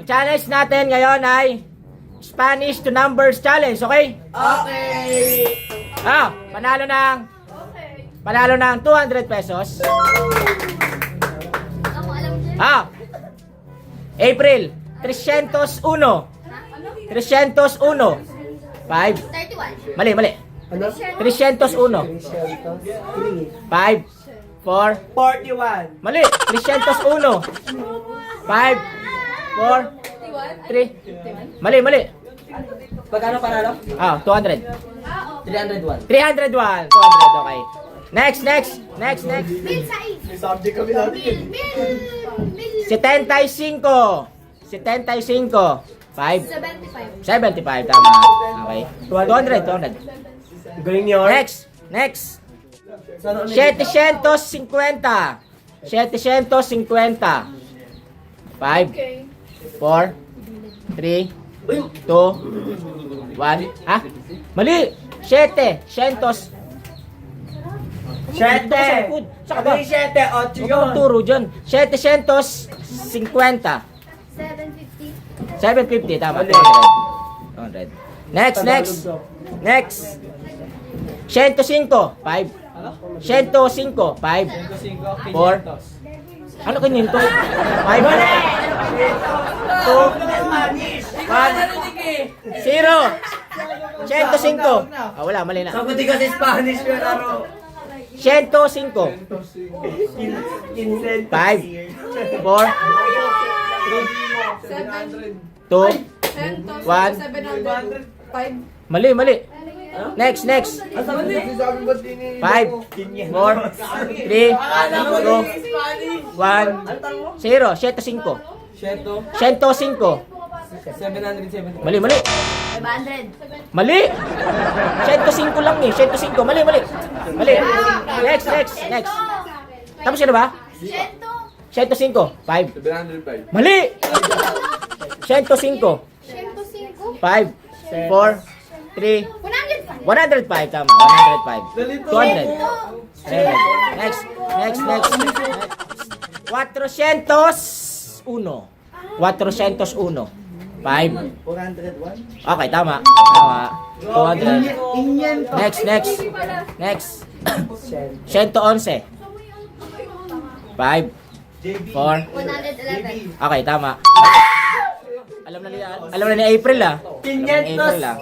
Ang challenge natin ngayon ay Spanish to numbers challenge, okay? Okay! Panalo ng 200 pesos. April, 301. 301. 5. 31. Mali. Ano? 301. 5, 4. 41. Mali. 301. 5, 4, 3. Mali. Pagkano panalo? 200. 301. 301. 200, okay. Next. Mil 6. Subject kami natin. Mil. 75. 5. 75. 75, tama. Okay. 200. Galing niyo. Next. 750. 750. 5, 4, 3, 2, 1. Mali. 700. 7. Saka ba? 7, 8 Huwag yun. kang turo dyan. 750. 750. 750, tama. Mali. 200. Next. 105. 5. 105. 5. 4. Ano kanyan to? 5. 2. 1. 0. 105. Wala, mali na. Sagutin ko sa Spanish yun, Aro. 105. 5. 4. 3. 2. 1. Mali. Next. 5, 4, 3, 2, 1, 0. 105. 105. 770. Mali. 500. Mali. 105 lang eh. 105. Mali. Next. Tapos yun na ba? 105. 5. 705. Mali. 105. 5, 4, 3, 105. 105. Tama. 105. 200. Next. 401. 401. 5. 401. Okay, tama. 200. Next. 111. 5, 4. 111. Okay, tama. Alam na ni April ah. 500. April ah.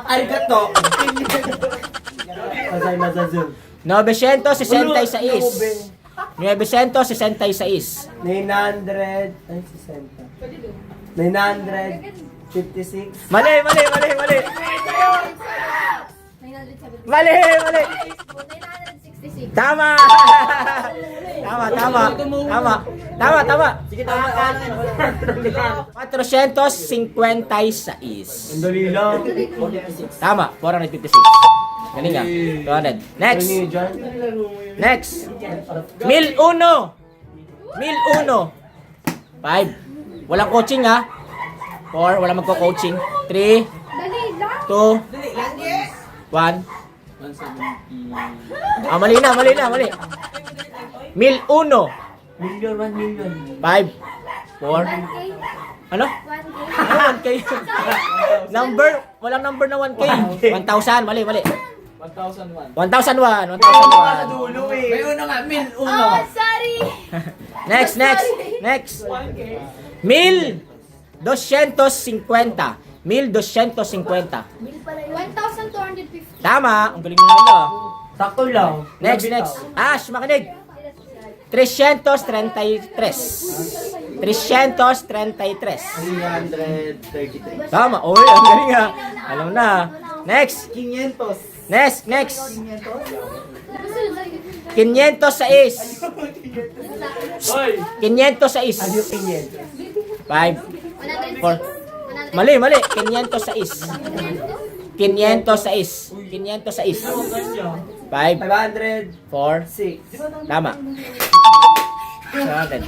Arigato. Masay masazul. 966. 966. 900. Ay, 60. 956. Mali. 970. Mali. 966. Tama. Tama. Sige, tama ka. 456. Ang dali lang. Tama, 456. Galing ah. 200. Next. Next. 1001. 5. Walang coaching ha. 4. Walang magko-coaching. 3, Dali lang. 2, 1. Mali. 1001. Million, 1 million. 5, 4. 1K. Ano? 1K. 1K. Walang number na 1K. 1,000. Mali. 1,001. 1,001. Dulo eh. May uno nga, Oh, sorry. Next. 1,250. 1,250. Mil pala yun. 1,250. Tama. Ang galing mo na. Sakto lang. Next. Ash, makinig. 333. 333. 333. Tama. Oy, ang galing ha. Alam na. Next. 500. 506. 506. 5, 4. Mali. 506. 506. 5, 500. 4. 6. Tama. 700.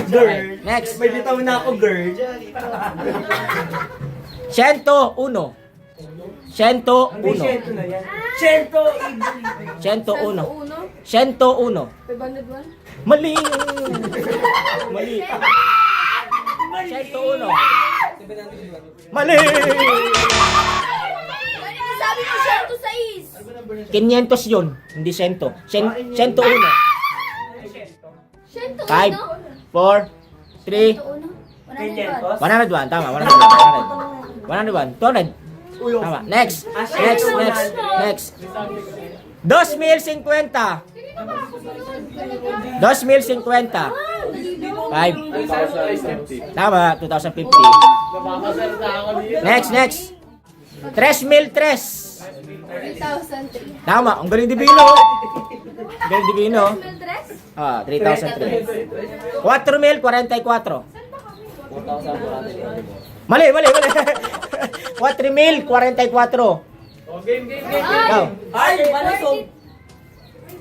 Girl. Next. May bitaw na ako, girl. 101. 101. May 100 na yan. 100. 101. 101. 501. Mali. 101. Mali! Sabi mo siya to sa is. 500 yun, hindi 100. 101. 5, 4, 3, 101. Tama, 101. 200. Tama. Next. 2,050. 2,050. 5. Tama, 2,050. Next. 3,003. 3,003. Tama, ang galing Divino. Ang galing Divino. Dress? 3,003. 4,044. Mali. 4,044. Ikaw. Ay, malasog.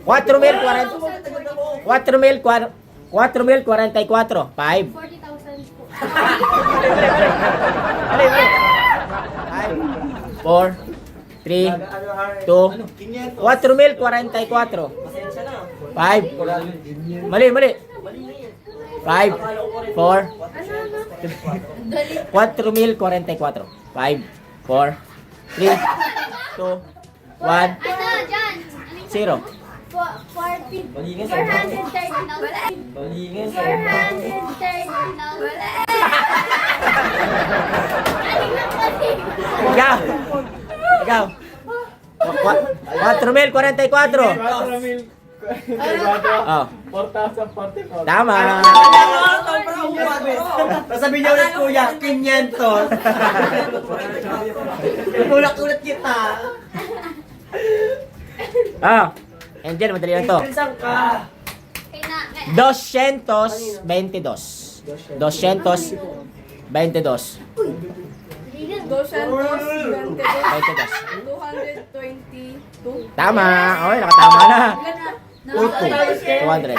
4,044. 5. 40,000 po. Mali. 4, 3, 2, 4,044. 5. Mali. 5, 4, 4,044. 5, 4, 3, 2, 1, Ano, John? 0. 430. Malingas. 430. Wala. Malingas. 430. Wala. Ikaw. 4,044. Oh. 4,044. Tama. Sabi niya ulit kuya, 500. Ulat-ulat kita. Angel, madali lang to. Saan ka? 222. 222. 222. 222. Tama. Okay, nakatama na. No. 200.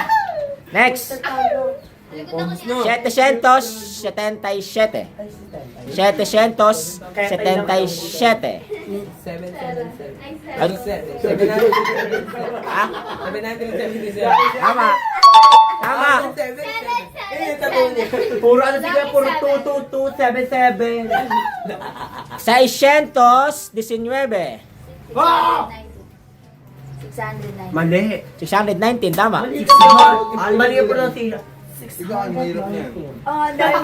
Next. 777. 777. Ano? Ah? Tama. Puro ano sila, puro 22277. 619. 609. Mali. 619. Tama. Mali yung pronunciation. Oh, dahil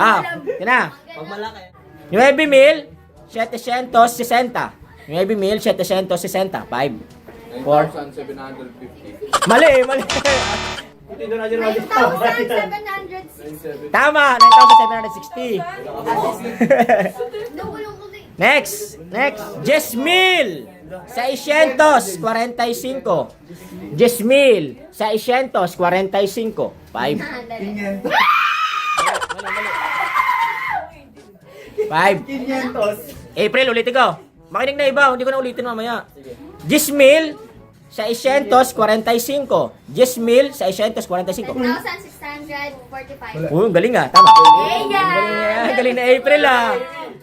Yun na. Pag malaki. 9,760. 9,760. 5. 4. 9,750. Mali. 9,760. Tama. 9,760. Next. Jesmil. 645. Jesmil. 645. 5. 5. April, ulitin ko. Makinig na iba, hindi ko na ulitin mamaya. Jesmil, 645. Jesmil, 645. 1,645. Ang galing ah, tama. Yeah! Galing na April ah.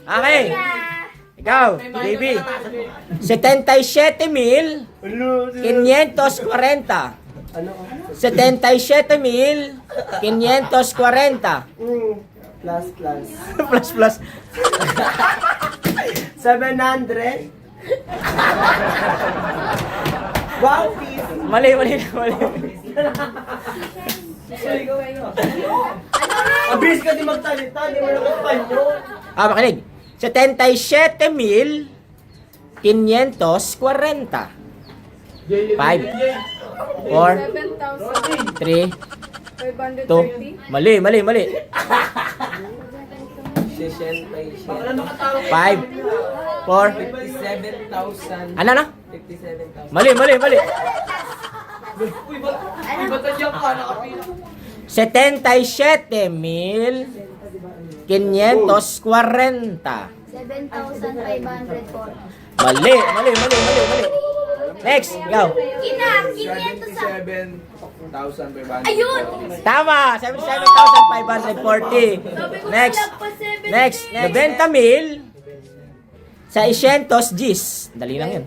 Okay. Ikaw, baby. 77,540. 77,540. Plus. Plus. 700. Wow, please. Mali. Abilis ka di magsalita, di mo naman Espanyol. Makinig. 77,540. 5, 4, 3, 2. 530. Mali. 5, 4. 67,000. Ano? 57,000. Mali. Ba't siya pa nakapila? 77,540. 7,540. Mali. Next, go. 500 sa... 7,500. Ayun! Tama, 77,540. Next, 90,000 sa 600 Gs. Dali lang yun.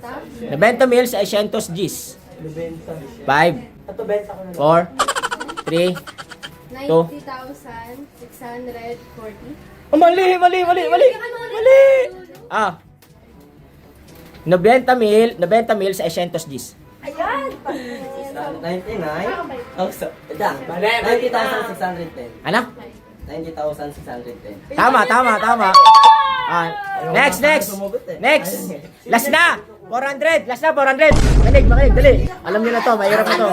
90,000 sa 600 Gs. 5, 4, 3, 90,640. Oh, mali. Ah. 90 mil sa 600 Gs. 99? Oh, so, dang. 90,610. Ano? 90,610. Tama. Ah, next. Last na. 400. Makinig, dali. Alam niyo na to, mahirap na to.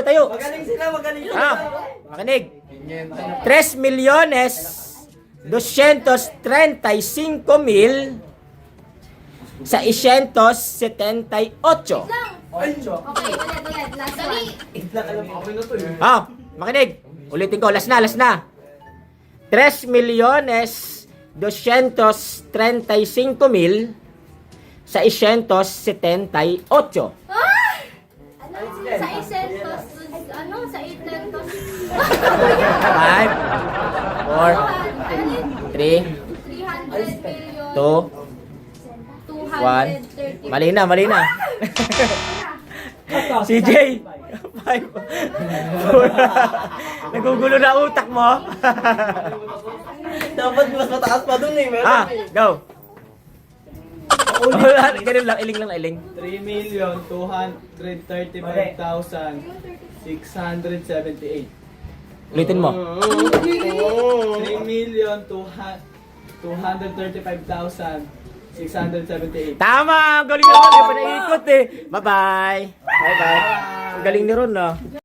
Tayo. Magaling sila. Makinig. 3,235,000 sa 678. Okay, ulit. Last one. Ah, makinig. Ulitin ko, last na. 3,235,000 sa 678. Sa isentos, sa isentos. 5, 4, 3, 300 million. 2, 1. 230. Mali na. CJ. 5, 4. Nagugulo na utak mo. Dapat mas mataas pa dun eh. Meron Ah, eh. go. Ganun lang, iling. 3,235,678. Ulitin mo. 3,235,678. Tama! Ang galing naman eh. Panaikot eh. Bye-bye. Ang galing ni Ron, no?